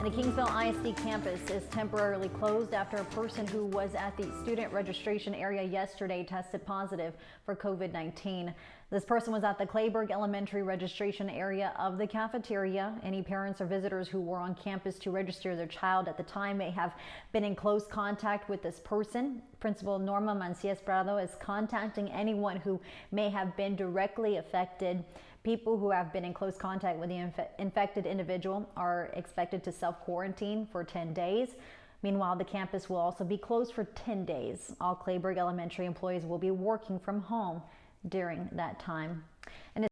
And the Kingsville ISD campus is temporarily closed after a person who was at the student registration area yesterday tested positive for COVID-19. This person was at the Kleberg Elementary registration area of the cafeteria. Any parents or visitors who were on campus to register their child at the time may have been in close contact with this person. Principal Norma Mancias Prado is contacting anyone who may have been directly affected. People who have been in close contact with the infected individual are expected to self-quarantine for 10 days. Meanwhile, the campus will also be closed for 10 days. All Kleberg Elementary employees will be working from home during that time. And